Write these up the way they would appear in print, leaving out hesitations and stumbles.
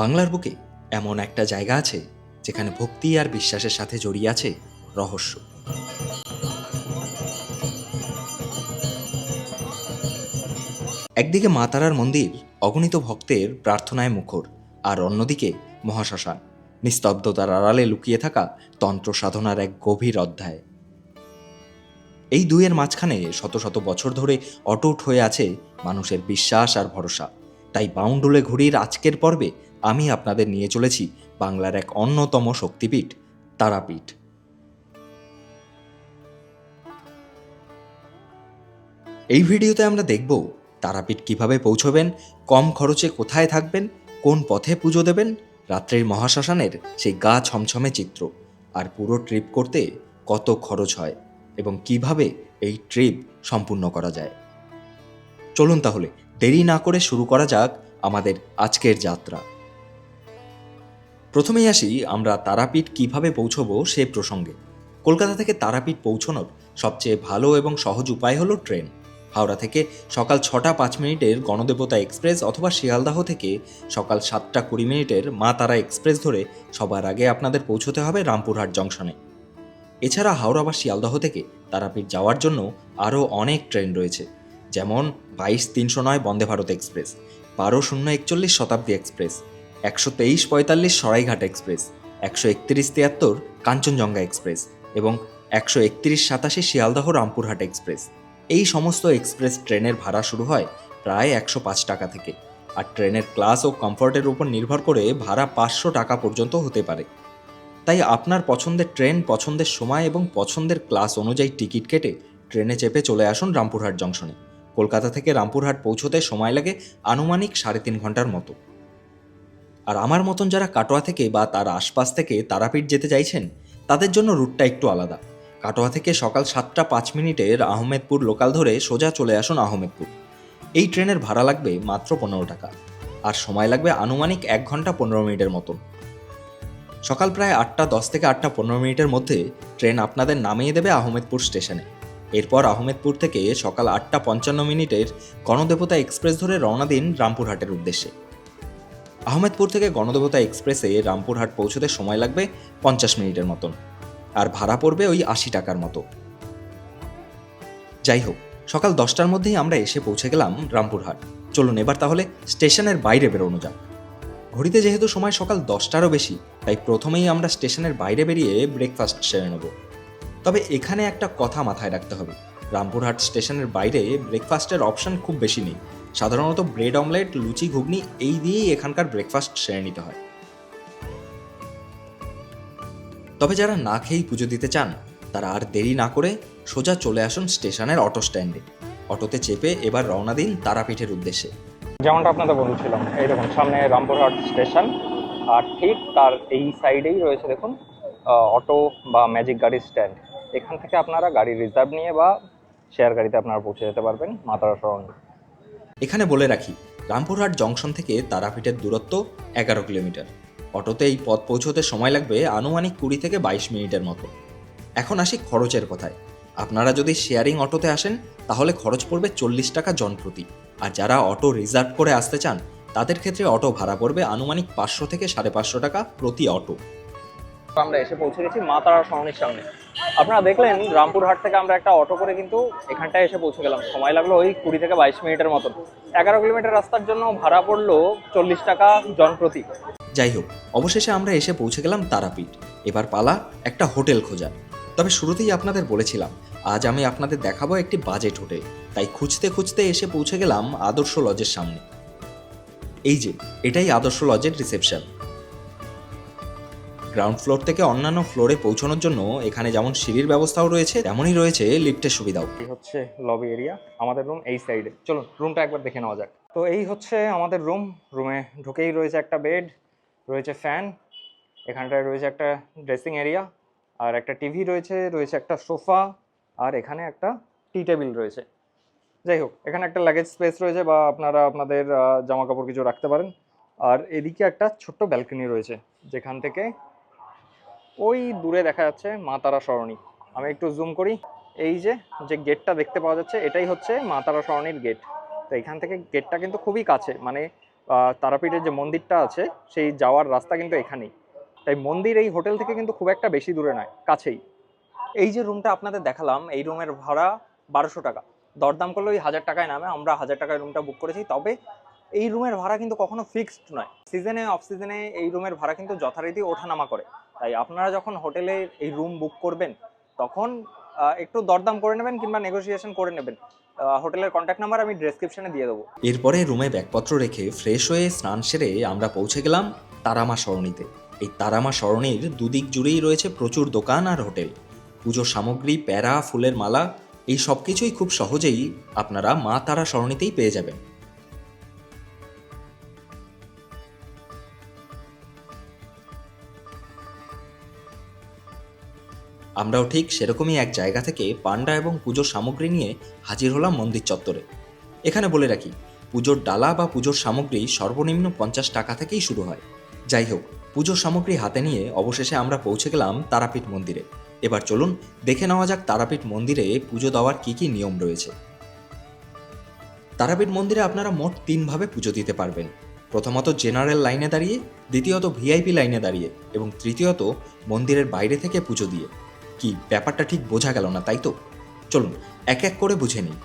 বাংলার বুকে এমন একটা জায়গা আছে যেখানে ভক্তি আর বিশ্বাসের সাথে জড়িয়ে আছে রহস্য। একদিকে মা তারার মন্দির অগণিত ভক্তের প্রার্থনায় মুখর, আর অন্যদিকে মহাশ্মশান নিস্তব্ধতার আড়ালে লুকিয়ে থাকা তন্ত্র সাধনার এক গভীর অধ্যায়। এই দুইয়ের মাঝখানে শত শত বছর ধরে অটুট হয়ে আছে মানুষের বিশ্বাস আর ভরসা। তাই বাউন্ডুলে ঘুরির আজকের পর্বে আমি আপনাদের নিয়ে চলেছি বাংলার এক অন্যতম শক্তিপীঠ, তারাপীঠ। এই ভিডিওতে আমরা দেখব তারাপীঠ কিভাবে পৌঁছবেন, কম খরচে কোথায় থাকবেন, কোন পথে পুজো দেবেন, রাত্রির মহাশ্মশানের সেই গা ছমছমে চিত্র, আর পুরো ট্রিপ করতে কত খরচ হয় এবং কিভাবে এই ট্রিপ সম্পূর্ণ করা যায়। চলুন তাহলে দেরি না করে শুরু করা যাক আমাদের আজকের যাত্রা। প্রথমেই আসি আমরা তারাপীঠ কিভাবে পৌঁছবো সে প্রসঙ্গে। কলকাতা থেকে তারাপীঠ পৌঁছানোর সবচেয়ে ভালো এবং সহজ উপায় হলো ট্রেন। হাওড়া থেকে সকাল 6টা 5 মিনিটের গণদেবতা এক্সপ্রেস অথবা শিয়ালদাহ থেকে সকাল 7টা 20 মিনিটের মা তারা এক্সপ্রেস ধরে সবার আগে আপনাদের পৌঁছতে হবে রামপুরহাট জংশনে। এছাড়া হাওড়া বা শিয়ালদাহ থেকে তারাপীঠ যাওয়ার জন্য আরও অনেক ট্রেন রয়েছে, যেমন 22-309 বন্দে ভারত এক্সপ্রেস, 12-041 শতাব্দী express, 123-45 Saraighat express, 131-73 Kanchenjunga express এবং 131-87 শিয়ালদাহ রামপুরহাট এক্সপ্রেস। এই সমস্ত এক্সপ্রেস ট্রেনের ভাড়া শুরু হয় প্রায় 105 টাকা থেকে, আর ট্রেনের ক্লাস ও কমফোর্টের উপর নির্ভর করে ভাড়া 500 টাকা পর্যন্ত হতে পারে। তাই আপনার পছন্দের ট্রেন, পছন্দের সময় এবং পছন্দের ক্লাস অনুযায়ী টিকিট কেটে ট্রেনে চেপে চলে আসুন রামপুরহাট জংশনে। কলকাতা থেকে রামপুরহাট পৌঁছতে সময় লাগে আনুমানিক 3.5 ঘন্টার মতো। আর আমার মতন যারা কাটোয়া থেকে বা তার আশপাশ থেকে তারাপীঠ যেতে চাইছেন, তাদের জন্য রুটটা একটু আলাদা। কাটোয়া থেকে সকাল 7টা 5 মিনিটের আহমেদপুর লোকাল ধরে সোজা চলে আসুন আহমেদপুর। এই ট্রেনের ভাড়া লাগবে মাত্র 15 টাকা, আর সময় লাগবে আনুমানিক 1 ঘন্টা 15 মিনিটের মতন। সকাল প্রায় 8টা 10 থেকে 8টা 15 মিনিটের মধ্যে ট্রেন আপনাদের নামিয়ে দেবে আহমেদপুর স্টেশনে। এরপর আহমেদপুর থেকে সকাল 8টা 55 মিনিটের গণদেবতা এক্সপ্রেস ধরে রওনা দিন রামপুরহাটের উদ্দেশ্যে। আহমেদপুর থেকে গণদেবতা এক্সপ্রেসে রামপুরহাট পৌঁছতে সময় লাগবে 50 মিনিটের মতন, আর ভাড়া পড়বে ওই 80 টাকার মতো। যাই হোক, সকাল 10টার মধ্যেই আমরা এসে পৌঁছে গেলাম রামপুরহাট। চলুন এবার তাহলে স্টেশনের বাইরে বেরোনো যাক। ঘড়িতে যেহেতু সময় সকাল 10টারও বেশি, তাই প্রথমেই আমরা স্টেশনের বাইরে বেরিয়ে ব্রেকফাস্ট সেরে নেব। তবে এখানে একটা কথা মাথায় রাখতে হবে, রামপুরহাট স্টেশনের বাইরে ব্রেকফাস্টের অপশান খুব বেশি নেই। সাধারণত ব্রেড অমলেট, লুচি, ঘুগনি এই দিয়েই এখানকার ব্রেকফাস্ট সেরে নিতে হয়। তবে যারা না খেয়েই পুজো দিতে চান, তারা আর দেরি না করে সোজা চলে আসুন স্টেশনের অটো স্ট্যান্ডে। অটোতে চেপে এবার রওনা দিন তারাপীঠের উদ্দেশ্যে। যেমনটা আপনাদের বলছিলাম, এই দেখুন সামনে রামপুরহাট স্টেশন, আর ঠিক তার এই সাইডেই রয়েছে দেখুন অটো বা ম্যাজিক গাড়ির স্ট্যান্ড। এখান থেকে আপনারা গাড়ি রিজার্ভ নিয়ে বা শেয়ার গাড়িতে আপনারা পৌঁছে যেতে পারবেন মা তারা সরণি। এখানে বলে রাখি, রামপুরহাট জংশন থেকে তারাপীঠের দূরত্ব 11 কিলোমিটার। অটোতে এই পথ পৌঁছতে সময় লাগবে আনুমানিক 20 থেকে 22 মিনিটের মতো। এখন আসি খরচের কথায়। আপনারা যদি শেয়ারিং অটোতে আসেন, তাহলে খরচ পড়বে 40 টাকা জন প্রতি, আর যারা অটো রিজার্ভ করে আসতে চান, তাদের ক্ষেত্রে অটো ভাড়া পড়বে আনুমানিক 500 থেকে 550 টাকা প্রতি অটো। আমরা এসে পৌঁছে গেছি মা তারা সরণির সামনে। আপনারা দেখলেন রামপুরহাট থেকে আমরা একটা অটো করে কিন্তু এখানটায় এসে পৌঁছে গেলাম। সময় লাগলো ওই 20 থেকে 22 মিনিটের মতন। 11 কিলোমিটার রাস্তার জন্য ভাড়া পড়লো 40 টাকা জন প্রতি। যাই হোক, অবশেষে আমরা এসে পৌঁছে গেলাম তারাপীঠ। এবার পালা একটা হোটেল খোঁজার। তবে শুরুতেই আপনাদের বলেছিলাম, আজ আমি আপনাদের দেখাবো একটি বাজেট হোটেল। তাই খুঁজতে খুঁজতে এসে পৌঁছে গেলাম আদর্শ লজের সামনে। এই যে, এটাই আদর্শ লজের রিসেপশন। গ্রাউন্ড ফ্লোর থেকে অন্যান্য ফ্লোরে পৌঁছানোর জন্য এখানে যেমন সিঁড়ির ব্যবস্থাও রয়েছে, তেমনই রয়েছে লিফটের সুবিধাও। এই হচ্ছে লবি এরিয়া, আমাদের রুম এই সাইডে। চলুন রুমটা একবার দেখে নেওয়া যাক। তো এই হচ্ছে আমাদের রুম। রুমে ঢুকেই রয়েছে একটা বেড, রয়েছে ফ্যান, এখানটায় রয়েছে একটা ড্রেসিং এরিয়া, আর একটা টিভি রয়েছে, রয়েছে একটা সোফা, আর এখানে একটা টি টেবিল রয়েছে। যাই হোক, এখানে একটা লাগেজ স্পেস রয়েছে বা আপনারা আপনাদের জামা কাপড় কিছু রাখতে পারেন। আর এদিকে একটা ছোট্ট ব্যালকনি রয়েছে, যেখান থেকে ওই দূরে দেখা যাচ্ছে মা তারা সরণি। আমি একটু জুম করি। এই যে যে গেটটা দেখতে পাওয়া যাচ্ছে, এটাই হচ্ছে মা তারা সরণির গেট। তো এখান থেকে গেটটা কিন্তু খুবই কাছে, মানে তারাপীঠের যে মন্দিরটা আছে সেই যাওয়ার রাস্তা কিন্তু এখানেই। তাই মন্দির এই হোটেল থেকে কিন্তু খুব একটা বেশি দূরে নয়, কাছেই। এই যে রুমটা আপনাদের দেখালাম, এই রুমের ভাড়া 1200 টাকা। দরদাম করলে ওই 1000 টাকায় নামে, আমরা 1000 টাকায় রুমটা বুক করেছি। তবে এই রুমের ভাড়া কিন্তু কখনো ফিক্সড নয়, সিজনে অফ সিজনে এই রুমের ভাড়া কিন্তু যথারীতি ওঠানামা করে। তাই আপনারা যখন হোটেলে এই রুম বুক করবেন তখন একটু দরদাম করে নেবেন কিংবা নেগোসিয়েশন করে নেবেন। হোটেলের কন্ট্যাক্ট নাম্বার আমি ডেসক্রিপশনে দিয়ে দেবো। এরপরে রুমে ব্যাগপত্র রেখে ফ্রেশ হয়ে স্নান সেরে আমরা পৌঁছে গেলাম তারামা সরণিতে। এই তারামা সরণির দুদিক জুড়েই রয়েছে প্রচুর দোকান আর হোটেল। পুজোর সামগ্রী, প্যারা, ফুলের মালা, এই সব কিছুই খুব সহজেই আপনারা মা তারা সরণিতেই পেয়ে যাবেন। আমরাও ঠিক সেরকমই এক জায়গা থেকে পান্ডা এবং পুজোর সামগ্রী নিয়ে হাজির হলাম মন্দির চত্বরে। এখানে বলে রাখি, পুজোর ডালা বা পুজোর সামগ্রী সর্বনিম্ন 50 টাকা থেকেই শুরু হয়। যাই হোক, পুজোর সামগ্রী হাতে নিয়ে অবশেষে আমরা পৌঁছে গেলাম তারাপীঠ মন্দিরে। এবার চলুন দেখে নেওয়া যাক তারাপীঠ মন্দিরে পুজো দেওয়ার কী কী নিয়ম রয়েছে। তারাপীঠ মন্দিরে আপনারা মোট 3 ভাবে পুজো দিতে পারবেন। প্রথমত জেনারেল লাইনে দাঁড়িয়ে, দ্বিতীয়ত ভিআইপি লাইনে দাঁড়িয়ে এবং তৃতীয়ত মন্দিরের বাইরে থেকে পুজো দিয়ে। কি ব্যাপারটা ঠিক বোঝা গেল না, তাই তো? চলুন এক এক করে বুঝে নিই।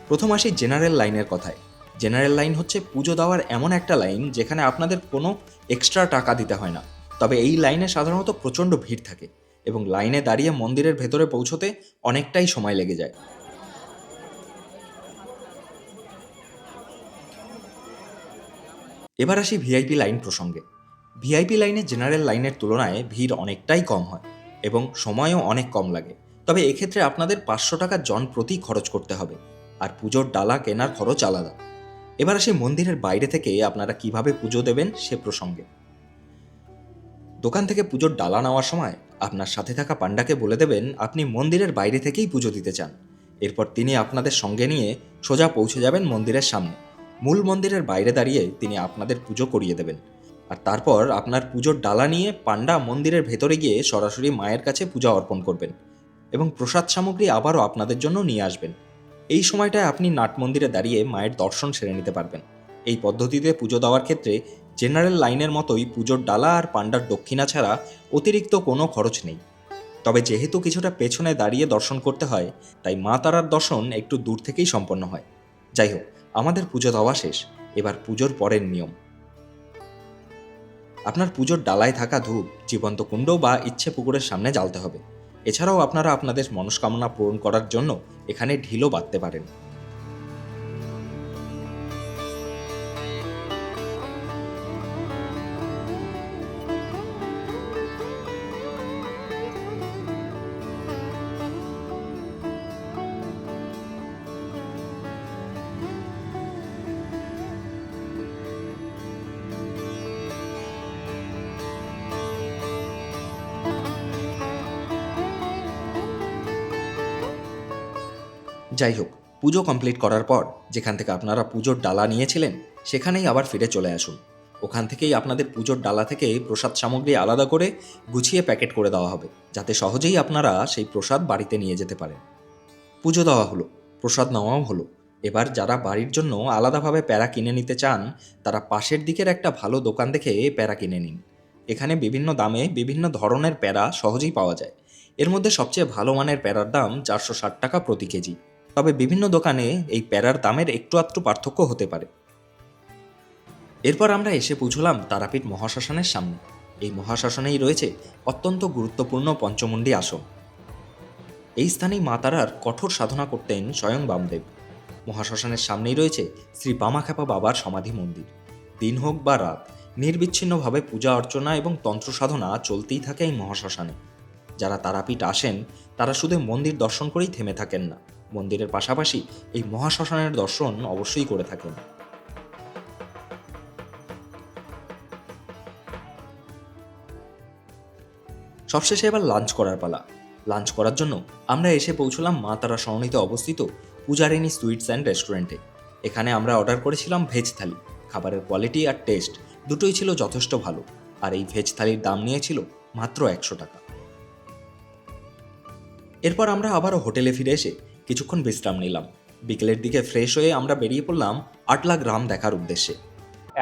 প্রথম আসি জেনারেল লাইনের কথায়। জেনারেল লাইন হচ্ছে পুজো দেওয়ার এমন একটা লাইন যেখানে আপনাদের কোনো এক্সট্রা টাকা দিতে হয় না। তবে এই লাইনে সাধারণত প্রচণ্ড ভিড় থাকে এবং লাইনে দাঁড়িয়ে মন্দিরের ভেতরে পৌঁছতে অনেকটাই সময় লেগে যায়। এবার আসি ভিআইপি লাইন প্রসঙ্গে। ভিআইপি লাইনে জেনারেল লাইনের তুলনায় ভিড় অনেকটাই কম হয় এবং সময়ও অনেক কম লাগে। তবে এক্ষেত্রে আপনাদের 500 টাকা জন প্রতি খরচ করতে হবে, আর পুজোর ডালা কেনার খরচ আলাদা। এবার আসি মন্দিরের বাইরে থেকে আপনারা কিভাবে পুজো দেবেন সে প্রসঙ্গে। দোকান থেকে পুজোর ডালা নেওয়ার সময় আপনার সাথে থাকা পান্ডাকে বলে দেবেন আপনি মন্দিরের বাইরে থেকেই পুজো দিতে চান। এরপর তিনি আপনাদের সঙ্গে নিয়ে সোজা পৌঁছে যাবেন মন্দিরের সামনে। মূল মন্দিরের বাইরে দাঁড়িয়ে তিনি আপনাদের পুজো করিয়ে দেবেন। আর তারপর আপনার পুজোর ডালা নিয়ে পান্ডা মন্দিরের ভেতরে গিয়ে সরাসরি মায়ের কাছে পূজা অর্পণ করবেন এবং প্রসাদ সামগ্রী আবারও আপনাদের জন্য নিয়ে আসবেন। এই সময়টায় আপনি নাট মন্দিরে দাঁড়িয়ে মায়ের দর্শন সেরে নিতে পারবেন। এই পদ্ধতিতে পুজো দেওয়ার ক্ষেত্রে জেনারেল লাইনের মতোই পুজোর ডালা আর পান্ডার দক্ষিণা ছাড়া অতিরিক্ত কোনো খরচ নেই। তবে যেহেতু কিছুটা পেছনে দাঁড়িয়ে দর্শন করতে হয়, তাই মা তারার দর্শন একটু দূর থেকেই সম্পন্ন হয়। যাই হোক, আমাদের পুজো দেওয়া শেষ। এবার পুজোর পরের নিয়ম। আপনার পুজোর ডালায় থাকা ধূপ জীবন্ত কুণ্ড বা ইচ্ছে পুকুরের সামনে জ্বালতে হবে। এছাড়াও আপনারা আপনাদের মনস্কামনা পূরণ করার জন্য এখানে ঢিলও বাঁধতে পারেন। যাই হোক, পুজো কমপ্লিট করার পর যেখান থেকে আপনারা পুজোর ডালা নিয়েছিলেন সেখানেই আবার ফিরে চলে আসুন। ওখান থেকেই আপনাদের পুজোর ডালা থেকে প্রসাদ সামগ্রী আলাদা করে গুছিয়ে প্যাকেট করে দেওয়া হবে, যাতে সহজেই আপনারা সেই প্রসাদ বাড়িতে নিয়ে যেতে পারেন। পুজো দেওয়া হলো, প্রসাদ নেওয়াও হলো। এবার যারা বাড়ির জন্য আলাদাভাবে প্যারা কিনে নিতে চান তারা পাশের দিকের একটা ভালো দোকান দেখে প্যারা কিনে নিন। এখানে বিভিন্ন দামে বিভিন্ন ধরনের প্যারা সহজেই পাওয়া যায়। এর মধ্যে সবচেয়ে ভালো মানের প্যারার দাম 460 টাকা প্রতি কেজি। তবে বিভিন্ন দোকানে এই প্যারার দামের একটু আধটু পার্থক্য হতে পারে। এরপর আমরা এসে পৌঁছলাম তারাপীঠ মহাশ্মশানের সামনে। এই মহাশ্মশানেই রয়েছে অত্যন্ত গুরুত্বপূর্ণ পঞ্চমুণ্ডী আসন। এই স্থানেই মা তারার কঠোর সাধনা করতেন স্বয়ং বামদেব। মহাশ্মশানের সামনেই রয়েছে শ্রী বামাখ্যাপা বাবার সমাধি মন্দির। দিন হোক বা রাত, নির্বিচ্ছিন্নভাবে পূজা অর্চনা এবং তন্ত্র সাধনা চলতেই থাকে এই মহাশ্মশানে। যারা তারাপীঠ আসেন তারা শুধু মন্দির দর্শন করেই থেমে থাকেন না, মন্দিরের পাশাপাশি এই মহাশ্মশানের দর্শন অবশ্যই করে থাকেন। সবশেষে এবার লাঞ্চ করার পালা। লাঞ্চ করার জন্য আমরা এসে পৌঁছলাম মা তারা সরণিতে অবস্থিত পূজারিনী সুইটস অ্যান্ড রেস্টুরেন্টে। এখানে আমরা অর্ডার করেছিলাম ভেজ থালি। খাবারের কোয়ালিটি আর টেস্ট দুটোই ছিল যথেষ্ট ভালো, আর এই ভেজ থালির দাম নিয়েছিল মাত্র 100 টাকা। এরপর আমরা আবারও হোটেলে ফিরে এসে কিছুক্ষণ বিশ্রাম নিলাম। বিকেলের দিকে ফ্রেশ হয়ে আমরা বেরিয়ে পড়লাম আটলা গ্রাম দেখার উদ্দেশ্যে।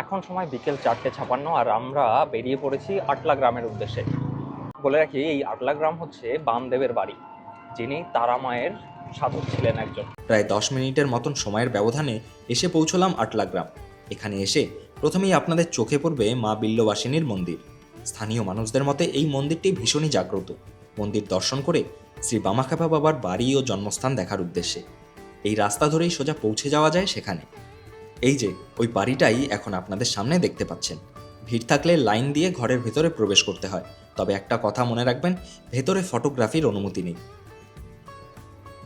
এখন সময় বিকেল 4:56 আর আমরা বেরিয়ে পড়েছি আটলা গ্রামের উদ্দেশ্যে। বলে রাখি, এই আটলা গ্রাম হচ্ছে বামদেবের বাড়ি, যিনি তারা মায়ের সাধক ছিলেন একজন। প্রায় 10 মিনিটের মতন সময়ের ব্যবধানে এসে পৌঁছলাম আটলা গ্রাম। এখানে এসে প্রথমেই আপনাদের চোখে পড়বে মা বিল্লবাসিনীর মন্দির। স্থানীয় মানুষদের মতে এই মন্দিরটি ভীষণই জাগ্রত। মন্দির দর্শন করে শ্রী বামাখ্যাপা বাবার বাড়ি ও জন্মস্থান দেখার উদ্দেশ্যে এই রাস্তা ধরেই সোজা পৌঁছে যাওয়া যায় সেখানে। এই যে ওই বাড়িটাই এখন আপনাদের সামনে দেখতে পাচ্ছেন। ভিড় থাকলে লাইন দিয়ে ঘরের ভেতরে প্রবেশ করতে হয়, তবে একটা কথা মনে রাখবেন, ভেতরে ফটোগ্রাফির অনুমতি নেই।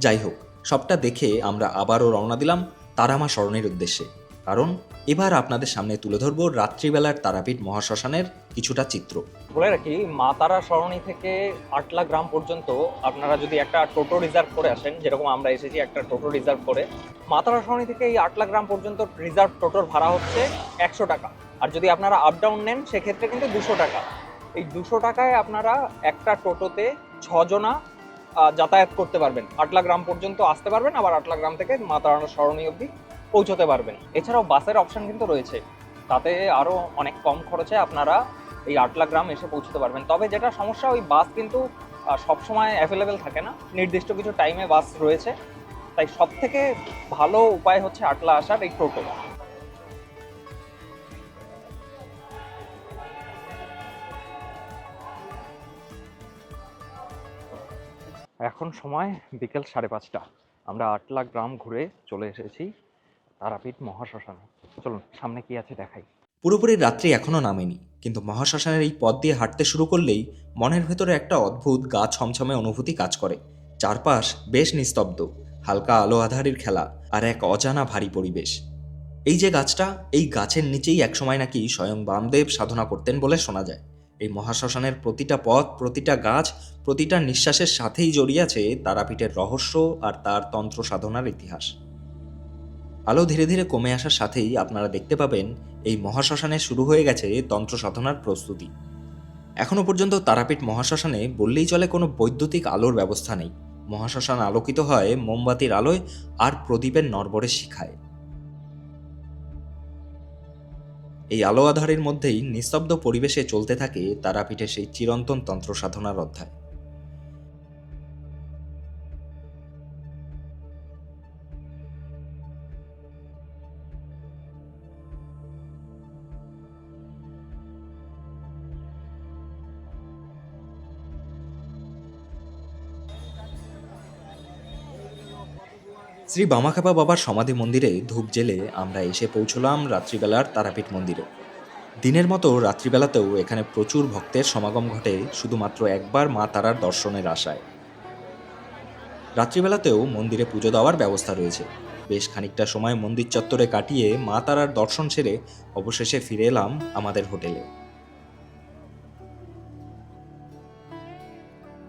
যাই হোক, সবটা দেখে আমরা আবারও রওনা দিলাম তারামা সরণির উদ্দেশ্যে, কারণ এবার আপনাদের সামনে তুলে ধরব রাত্রিবেলার তারাপীঠ মহাশ্মশানের কিছুটা চিত্র। বলে রাখি, মা তারা সরণি থেকে আটলা গ্রাম পর্যন্ত আপনারা যদি একটা টোটো রিজার্ভ করে আসেন, যেরকম আমরা এসেছি একটা টোটো রিজার্ভ করে, মা তারা সরণি থেকে এই আটলা গ্রাম পর্যন্ত রিজার্ভ টোটোর ভাড়া হচ্ছে 100 টাকা। আর যদি আপনারা আপ ডাউন নেন সেক্ষেত্রে কিন্তু 200 টাকা। এই 200 টাকায় আপনারা একটা টোটোতে 6 জনা যাতায়াত করতে পারবেন, আটলা গ্রাম পর্যন্ত আসতে পারবেন, আবার আটলা গ্রাম থেকে মা তারা সরণি অবধি পৌঁছতে পারবেন। এছাড়াও বাসের অপশন কিন্তু রয়েছে, তাতে আরও অনেক কম খরচে আপনারা এই আটলা গ্রাম এসে পৌঁছতে পারবেন। তবে যেটা সমস্যা, ওই বাস কিন্তু সবসময় অ্যাভেলেবেল থাকে না, নির্দিষ্ট কিছু টাইমে বাস রয়েছে। তাই সব থেকে ভালো উপায় হচ্ছে আটলা আসার এই টোটো। এখন সময় বিকেল 5:30। আমরা আটলা গ্রাম ঘুরে চলে এসেছি তারাপীঠ মহাশ্মশানে। চলুন সামনে কি আছে দেখাই। পুরোপুরি রাত্রি এখনও নামেনি, কিন্তু মহাশ্মশানের এই পথ দিয়ে হাঁটতে শুরু করলেই মনের ভেতরে একটা অদ্ভুত গা ছমছমে অনুভূতি কাজ করে। চারপাশ বেশ নিস্তব্ধ, হালকা আলো আঁধারির খেলা আর এক অজানা ভারী পরিবেশ। এই যে গাছটা, এই গাছের নিচেই একসময় নাকি স্বয়ং বামদেব সাধনা করতেন বলে শোনা যায়। এই মহাশ্মশানের প্রতিটা পথ, প্রতিটা গাছ, প্রতিটা নিঃশ্বাসের সাথেই জড়িয়ে আছে তারাপীঠের রহস্য আর তার তন্ত্র সাধনার ইতিহাস। আলো ধীরে ধীরে কমে আসার সাথেই আপনারা দেখতে পাবেন এই মহাশ্মশানে শুরু হয়ে গেছে তন্ত্র সাধনার প্রস্তুতি। এখনও পর্যন্ত তারাপীঠ মহাশ্মশানে বললেই চলে কোনো বৈদ্যুতিক আলোর ব্যবস্থা নেই। মহাশ্মশান আলোকিত হয় মোমবাতির আলোয় আর প্রদীপের নড়বড়ের শিখায়। এই আলো আধারের মধ্যেই নিস্তব্ধ পরিবেশে চলতে থাকে তারাপীঠের সেই চিরন্তন তন্ত্র সাধনার অধ্যায়। শ্রী বামাখ্যাপা বাবার সমাধি মন্দিরে ধূপ জেলে আমরা এসে পৌঁছলাম রাত্রিবেলার তারাপীঠ মন্দিরে। দিনের মতো রাত্রিবেলাতেও এখানে প্রচুর ভক্তের সমাগম ঘটে শুধুমাত্র একবার মা তারার দর্শনের আশায়। রাত্রিবেলাতেও মন্দিরে পুজো দেওয়ার ব্যবস্থা রয়েছে। বেশ খানিকটা সময় মন্দির চত্বরে কাটিয়ে মা তারার দর্শন সেরে অবশেষে ফিরে এলাম আমাদের হোটেলে।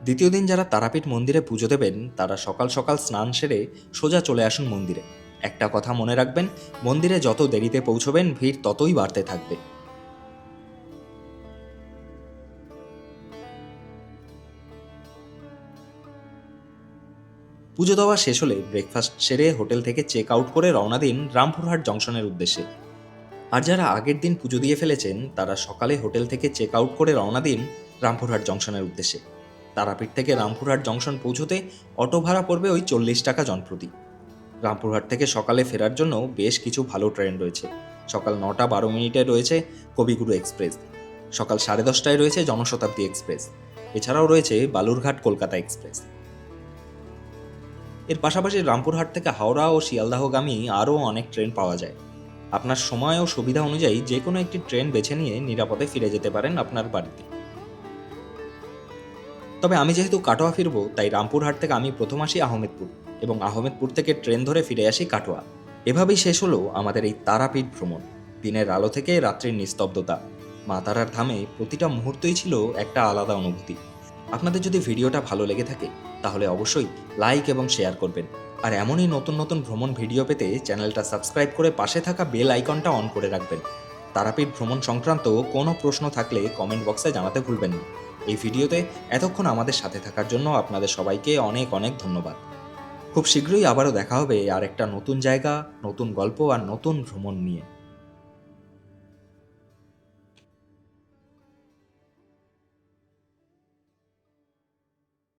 দ্বিতীয় দিন যারা তারাপীঠ মন্দিরে পুজো দেবেন তারা সকাল সকাল স্নান সেরে সোজা চলে আসুন মন্দিরে। একটা কথা মনে রাখবেন, মন্দিরে যত দেরিতে পৌঁছবেন ভিড় ততই বাড়তে থাকবে। পুজো দেওয়া শেষ হলে ব্রেকফাস্ট সেরে হোটেল থেকে চেক আউট করে রওনা দিন রামপুরহাট জংশনের উদ্দেশ্যে। আর যারা আগের দিন পুজো দিয়ে ফেলেছেন তারা সকালে হোটেল থেকে চেক আউট করে রওনা দিন রামপুরহাট জংশনের উদ্দেশ্যে। তারাপীঠ থেকে রামপুরহাট জংশন পৌঁছতে অটো ভাড়া পড়বে ওই 40 টাকা জনপ্রতি। রামপুরহাট থেকে সকালে ফেরার জন্য বেশ কিছু ভালো ট্রেন রয়েছে। সকাল 9:12 রয়েছে কবিগুরু এক্সপ্রেস, সকাল 10:30টায় রয়েছে জনশতাব্দী এক্সপ্রেস, এছাড়াও রয়েছে বালুরঘাট কলকাতা এক্সপ্রেস। এর পাশাপাশি রামপুরহাট থেকে হাওড়া ও শিয়ালদাহগামী আরও অনেক ট্রেন পাওয়া যায়। আপনার সময় ও সুবিধা অনুযায়ী যে কোনো একটি ট্রেন বেছে নিয়ে নিরাপদে ফিরে যেতে পারেন আপনার বাড়িতে। তবে আমি যেহেতু কাটোয়া ফিরবো, তাই রামপুরহাট থেকে আমি প্রথম আসি আহমেদপুর এবং আহমেদপুর থেকে ট্রেন ধরে ফিরে আসি কাটোয়া। এভাবেই শেষ হলো আমাদের এই তারাপীঠ ভ্রমণ। দিনের আলো থেকে রাত্রির নিস্তব্ধতা, মা তারার ধামে প্রতিটা মুহূর্তই ছিল একটা আলাদা অনুভূতি। আপনাদের যদি ভিডিওটা ভালো লেগে থাকে তাহলে অবশ্যই লাইক এবং শেয়ার করবেন। আর এমনই নতুন নতুন ভ্রমণ ভিডিও পেতে চ্যানেলটা সাবস্ক্রাইব করে পাশে থাকা বেল আইকনটা অন করে রাখবেন। তারাপীঠ ভ্রমণ সংক্রান্ত কোনো প্রশ্ন থাকলে কমেন্ট বক্সে জানাতে ভুলবেন না। এই ভিডিওতে এতক্ষণ আমাদের সাথে থাকার জন্য আপনাদের সবাইকে অনেক অনেক ধন্যবাদ। খুব শীঘ্রই আবারও দেখা হবে আর একটা নতুন জায়গা, নতুন গল্প আর নতুন ভ্রমণ নিয়ে।